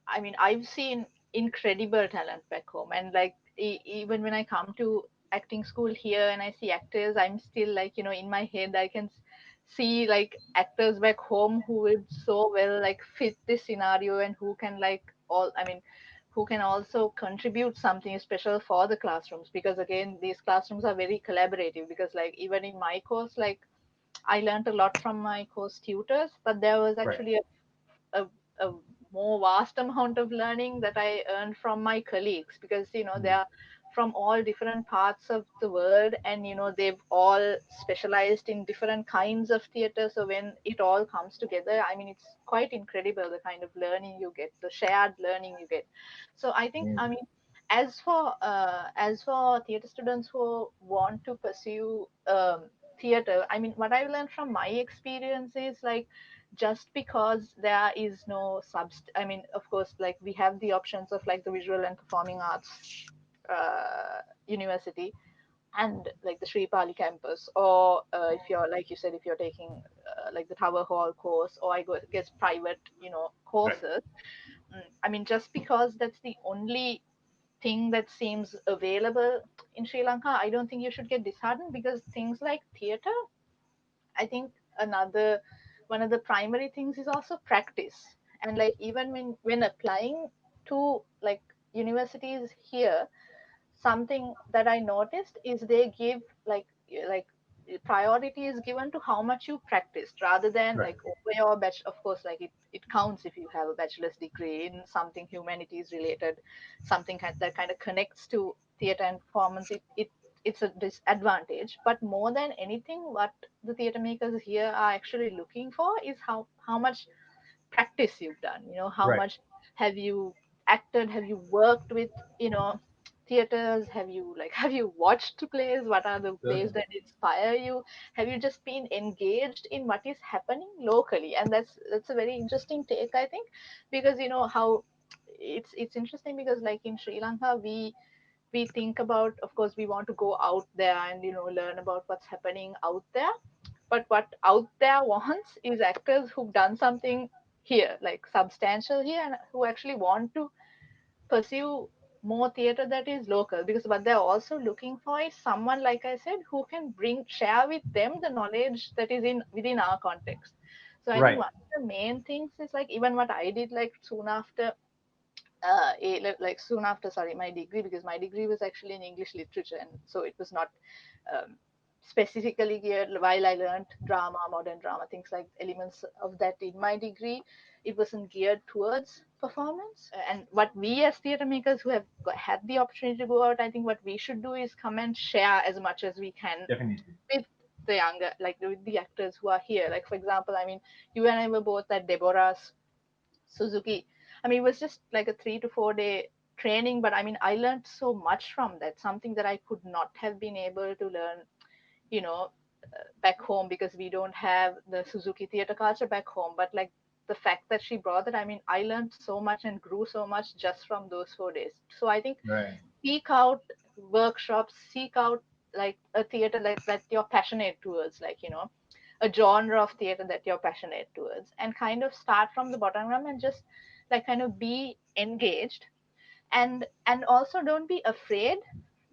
I mean, I've seen incredible talent back home, and like even when I come to acting school here and I see actors, I'm still like, in my head, I can see like actors back home who would so well like fit this scenario and who can like all, I mean, who can also contribute something special for the classrooms, because again, these classrooms are very collaborative, because like even in my course, like I learned a lot from my course tutors, but there was Right. actually a, a more vast amount of learning that I earned from my colleagues, because they Mm. are from all different parts of the world, and they've all specialized in different kinds of theater. So when it all comes together, I mean, it's quite incredible the kind of learning you get, the shared learning you get. So I think, I Amazing. mean, as for theater students who want to pursue theater, I mean, what I learned from my experience is like, just because there is no I mean, of course, like we have the options of like the visual and performing arts university, and like the Sri Pali campus, or if you're, like you said, if you're taking like the Tower Hall course, or I guess private Right. courses. I mean, just because that's the only thing that seems available in Sri Lanka, I don't think you should get disheartened, because things like theater, I think another one of the primary things is also practice. And like even when applying to like universities here, something that I noticed is they give like priority is given to how much you practiced, rather than Right. like over your batch. Of course, like it counts if you have a bachelor's degree in something humanities related, something that kind of connects to theater and performance. It's a disadvantage, but more than anything, what the theater makers here are actually looking for is how much practice you've done, how Right. much have you acted, have you worked with you know theaters, have you watched plays, what are the plays Certainly. that inspire you, have you just been engaged in what is happening locally? And that's a very interesting take, I think, because how it's interesting, because like in Sri Lanka, we think about, of course, we want to go out there and learn about what's happening out there, but what out there wants is actors who've done something here, like substantial here, and who actually want to pursue more theater that is local, because what they're also looking for is someone, like I said, who can share with them the knowledge that is in within our context. So I think Right. one of the main things is like even what I did, like soon after, sorry, my degree, because my degree was actually in English literature, and so it was not um, specifically geared. While I learned drama, modern drama, things like elements of that in my degree, it wasn't geared towards performance. And what we as theater makers who have had the opportunity to go out, I think what we should do is come and share as much as we can Definitely. with the younger, like with the actors who are here. Like for example, I mean, you and I were both at Deborah's Suzuki. I mean, it was just like a 3 to 4 day training, but I mean, I learned so much from that, something that I could not have been able to learn, you know, back home, because we don't have the Suzuki theater culture back home. But like the fact that she brought it, I mean, I learned so much and grew so much just from those 4 days. So I think Right. seek out workshops, seek out like a theater like that you're passionate towards, like, a genre of theater that you're passionate towards, and kind of start from the bottom up and just like kind of be engaged. And also don't be afraid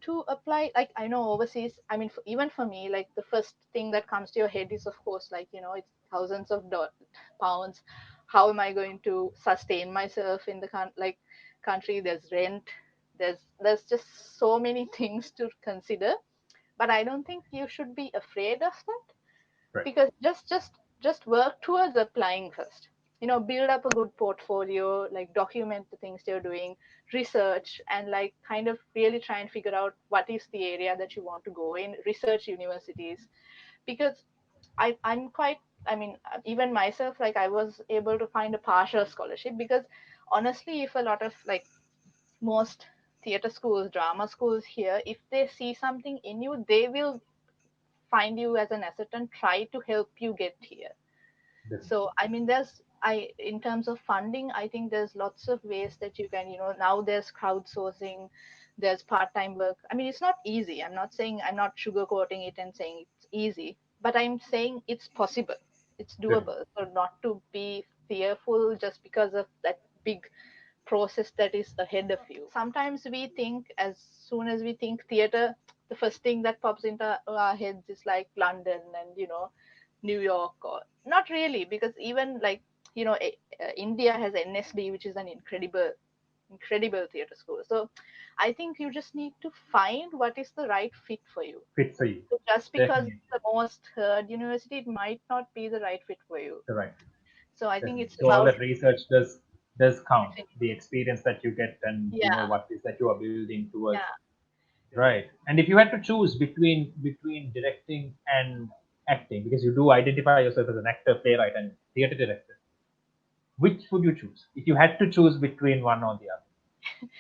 to apply. Like, I know overseas, I mean, even for me, like the first thing that comes to your head is, of course, like, it's thousands of pounds. How am I going to sustain myself in the country? There's rent, there's just so many things to consider. But I don't think you should be afraid of that, Right. because just work towards applying first. Build up a good portfolio, like document the things you're doing, research, and like kind of really try and figure out what is the area that you want to go in, research universities. Because I'm quite, I mean, even myself, like I was able to find a partial scholarship, because honestly, if a lot of like most theater schools, drama schools here, if they see something in you, they will find you as an asset and try to help you get here. Definitely. So I mean, in terms of funding, I think there's lots of ways that you can, now there's crowdsourcing, there's part-time work. I mean, it's not easy. I'm not sugarcoating it and saying it's easy, but I'm saying it's possible, it's Definitely. doable. So not to be fearful just because of that big process that is ahead of you. Sometimes we think, as soon as we think theater, the first thing that pops into our heads is like London and, New York. Or not really, because even like, India has NSD, which is an incredible theater school. So I think you just need to find what is the right fit for you. Fit for you. So just because Definitely. it's the most heard university, it might not be the right fit for you. The right. So I think Definitely. it's So all about that research does count. The experience that you get, and yeah, what is that you are building towards. yeah. Right. And if you had to choose between directing and acting, because you do identify yourself as an actor, playwright, and theater director, which would you choose if you had to choose between one or the other?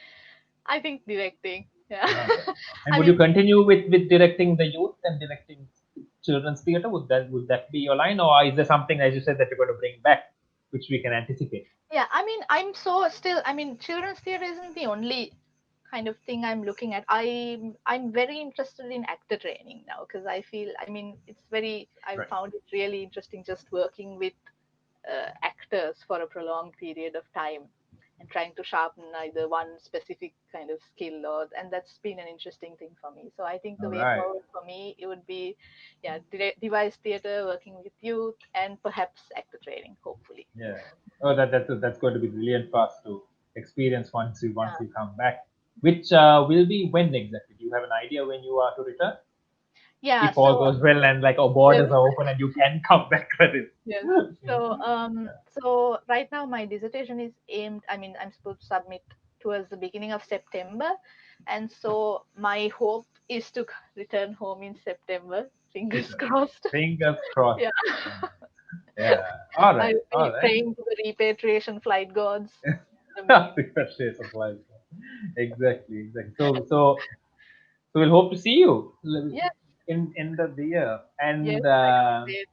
I think directing. Yeah. Ah. And I would you mean, continue with directing the youth and directing children's theater? Would that be your line, or is there something, as you said, that you're going to bring back, which we can anticipate? yeah, I mean, I mean, children's theater isn't the only kind of thing I'm looking at. I'm very interested in actor training now, because I feel, I mean, I Right. found it really interesting just working with actors for a prolonged period of time and trying to sharpen either one specific kind of skill, and that's been an interesting thing for me. So I think the All way right. forward for me, it would be, yeah, device theater, working with youth, and perhaps actor training, hopefully. Yeah. Oh, that's going to be brilliant for us to experience once you come back. Which will be when exactly? Do you have an idea when you are to return? Yeah, If all so goes well and like our well, borders are open and you can come back, that is. yes. So right now my dissertation is aimed, I mean, I'm supposed to submit towards the beginning of September. And so my hope is to return home in September. Fingers Return. crossed. Fingers crossed. Yeah. Yeah. All right. I'll All be right. praying to the repatriation flight gods in the meantime. Repatriation flight. Exactly. Exactly. So we'll hope to see you Yes, in end of the year. yes, And I can't wait.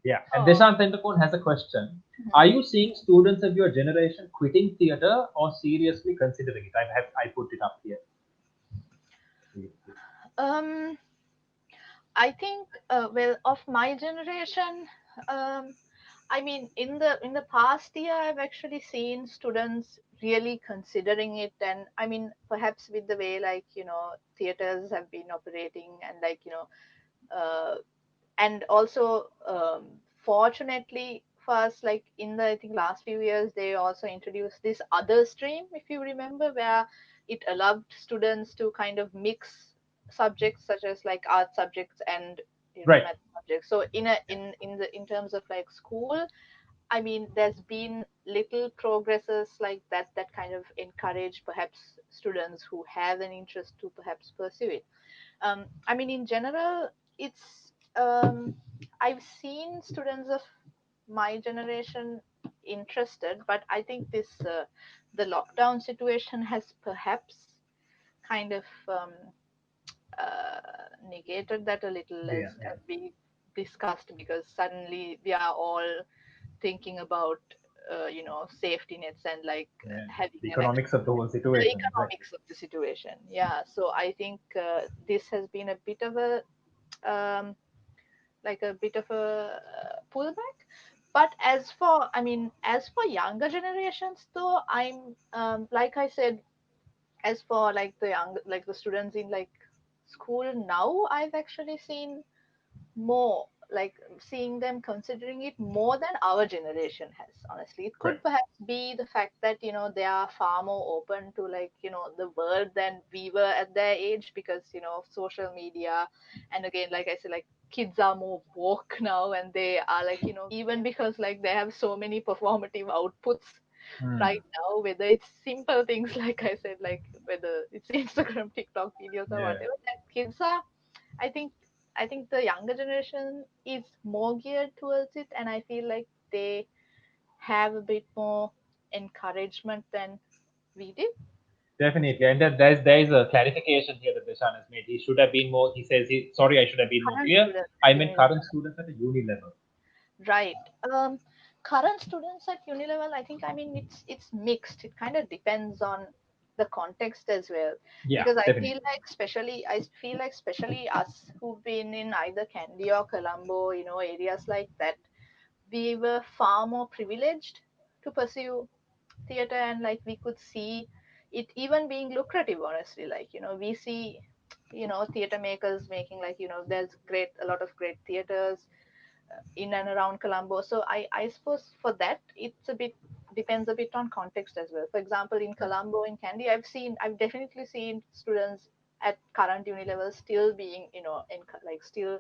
yeah, and Oh. Deshant Tendukun has a question. Mhm. Are you seeing students of your generation quitting theatre or seriously considering it? I put it up here. Um, I think, well, of my generation, um, I mean, in the past year, I've actually seen students really considering it, and I mean, perhaps with the way, like, theaters have been operating, and like, uh, and also, fortunately for us, like in the, I think, last few years, they also introduced this other stream, if you remember, where it allowed students to kind of mix subjects such as like art subjects and, Right. math subjects. So in terms of like school, I mean, there's been little progresses like that kind of encourage perhaps students who have an interest to perhaps pursue it. I mean, in general, it's I've seen students of my generation interested, but I think this the lockdown situation has perhaps kind of negated that a little, Yeah, yeah, as we discussed, because suddenly we are all thinking about safety nets and like yeah. having The an economics of the whole the situation, exactly. economics of the situation. Yeah, so I think this has been a bit of a um, like a bit of a pullback. But as for younger generations, though, I'm like I said, as for like the young, like the students in like school now, I've actually seen more, like seeing them considering it more than our generation has. Honestly, it Right. could perhaps be the fact that they are far more open to like the world than we were at their age, because of social media. And again, like I said, like kids are more woke now, and they are like even because like they have so many performative outputs Hmm. right now, whether it's simple things like I said, like whether it's Instagram, TikTok videos or Yeah, whatever, that kids are, I think I think the younger generation is more geared towards it, and I feel like they have a bit more encouragement than we did. definitely. And then there is a clarification here that Deshan has made. He should have been more. He says, "Sorry, I should have been more Current clear. students I at meant uni current level, students at a uni level." right? Current students at uni level, I think, it's mixed. It kind of depends on the context as well, Yeah, because definitely. I feel like especially us who've been in either Kandy or Colombo, areas like that, we were far more privileged to pursue theater, and like we could see it even being lucrative, honestly. Like we see theater makers making, like there's great a lot of great theaters in and around Colombo. So I suppose for that it's a bit depends a bit on context as well. For example, in Right. Colombo, in Kandy, I've definitely seen students at current uni level still being like still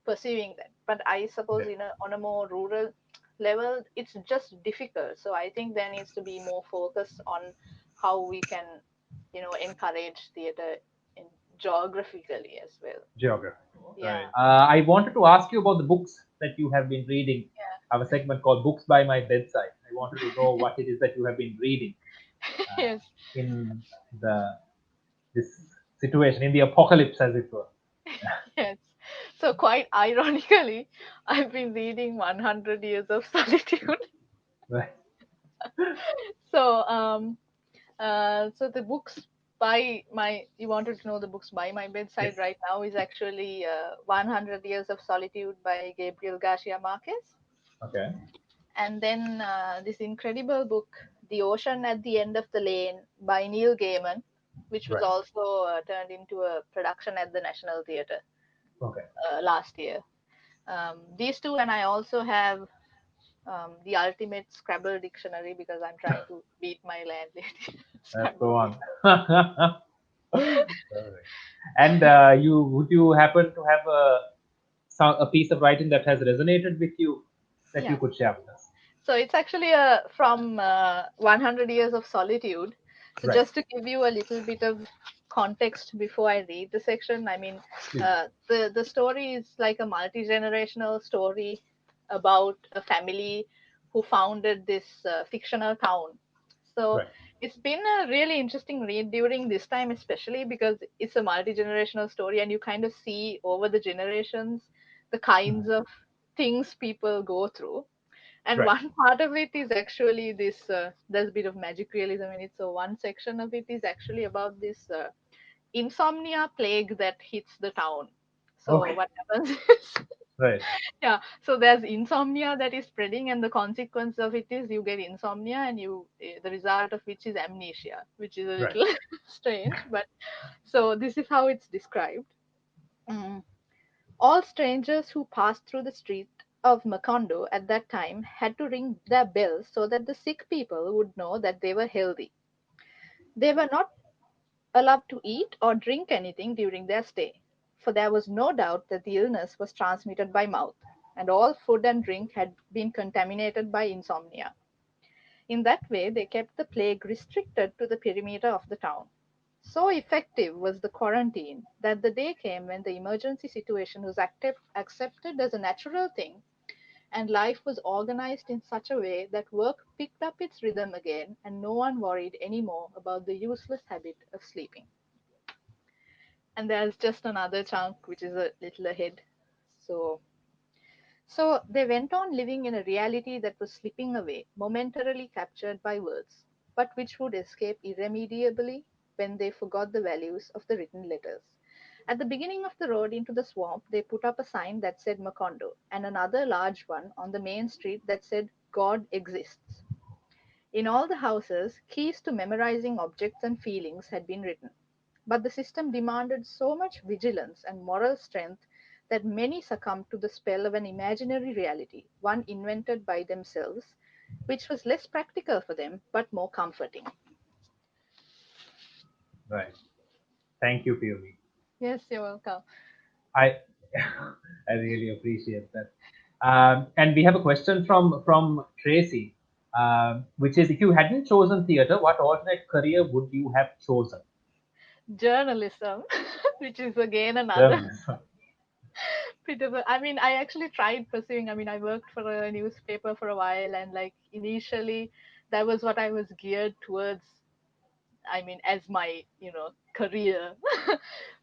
pursuing that. But I suppose Yeah, on a more rural level, it's just difficult. So I think there needs to be more focus on how we can, encourage theater in geographically as well. geography. Yeah. Right. I wanted to ask you about the books that you have been reading. I have a segment called "Books by My Bedside." I wanted to know what it is that you have been reading uh, Yes. in the this situation, in the apocalypse, as it were. Yes. So quite ironically, I've been reading 100 Years of Solitude. Right. So so the books by my you wanted to know the books by my bedside Yes. right now is actually 100 Years of Solitude by Gabriel Garcia Marquez, Okay. and then this incredible book, The Ocean at the End of the Lane by Neil Gaiman, which was Right. also turned into a production at the National Theatre Okay. last year. These two, and I also have the Ultimate Scrabble Dictionary, because I'm trying to beat my landlady. Let's go Scrabble. on. Alright. And you would you happen to have a piece of writing that has resonated with you that you Yeah. could share with us? So it's actually from 100 Years of Solitude. So Right. just to give you a little bit of context before I read the section, Please. the story is like a multi-generational story about a family who founded this fictional town. So Right. it's been a really interesting read during this time, especially because it's a multi-generational story, and you kind of see over the generations the Mhm. kinds of things people go through. And Right. one part of it is actually this there's a bit of magic realism in it. So one section of it is actually about this insomnia plague that hits the town. So Okay. what happens is, Right. yeah, so there's insomnia that is spreading, and the consequence of it is you get insomnia, and the result of which is amnesia, which is a Right. little strange. But so this is how it's described. Mm. All strangers who passed through the street of Macondo at that time had to ring their bells so that the sick people would know that they were healthy. They were not allowed to eat or drink anything during their stay, for there was no doubt that the illness was transmitted by mouth, and all food and drink had been contaminated by insomnia. In that way, they kept the plague restricted to the perimeter of the town. So effective was the quarantine that the day came when the emergency situation was accepted as a natural thing, and life was organized in such a way that work picked up its rhythm again, and no one worried anymore about the useless habit of sleeping. And there's just another chunk which is a little ahead. So they went on living in a reality that was slipping away, momentarily captured by words, but which would escape irremediably when they forgot the values of the written letters. At the beginning of the road into the swamp, they put up a sign that said Macondo, and another large one on the main street that said God exists. In all the houses, keys to memorizing objects and feelings had been written. But the system demanded so much vigilance and moral strength that many succumbed to the spell of an imaginary reality, one invented by themselves, which was less practical for them but more comforting. Right. Thank you, Piumi. Yes, you're welcome. I I really appreciate that. And we have a question from Tracy, which is, if you hadn't chosen theater, what alternate career would you have chosen? Journalism, which is again another Journalism. bit of a, I mean, I actually tried pursuing, I worked for a newspaper for a while, and like initially that was what I was geared towards. As my, career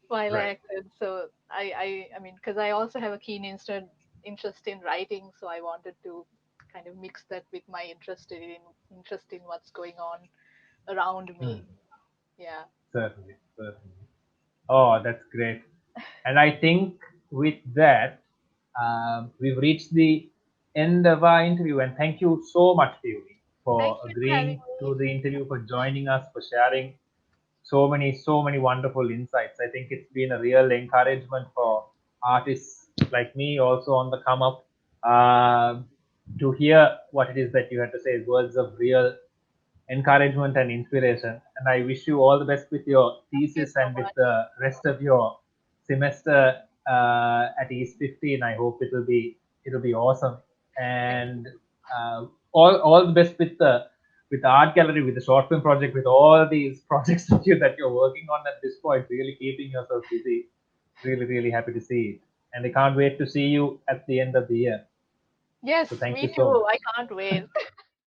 while I Right. acted. So I mean, because I also have a keen interest in writing, so I wanted to kind of mix that with my interest in what's going on around Hmm. me. Yeah. Certainly, certainly. Oh, that's great. And I think with that, we've reached the end of our interview. And thank you so much, Piumi, Thank for you for having agreeing me. to the interview, for joining us, for sharing so many wonderful insights. I think it's been a real encouragement for artists like me, also on the come up, to hear what it is that you had to say, words of real encouragement and inspiration. And I wish you all the best with your Thank you thesis so and with much. the rest of your semester at East 15. I hope it'll be awesome. Thank And all the best with the art gallery, with the short film project, with all these projects that you're working on at this point, really keeping yourself busy. Really happy to see it. And I can't wait to see you at the end of the year. you. Yes, So thank me you so too. much. I can't wait.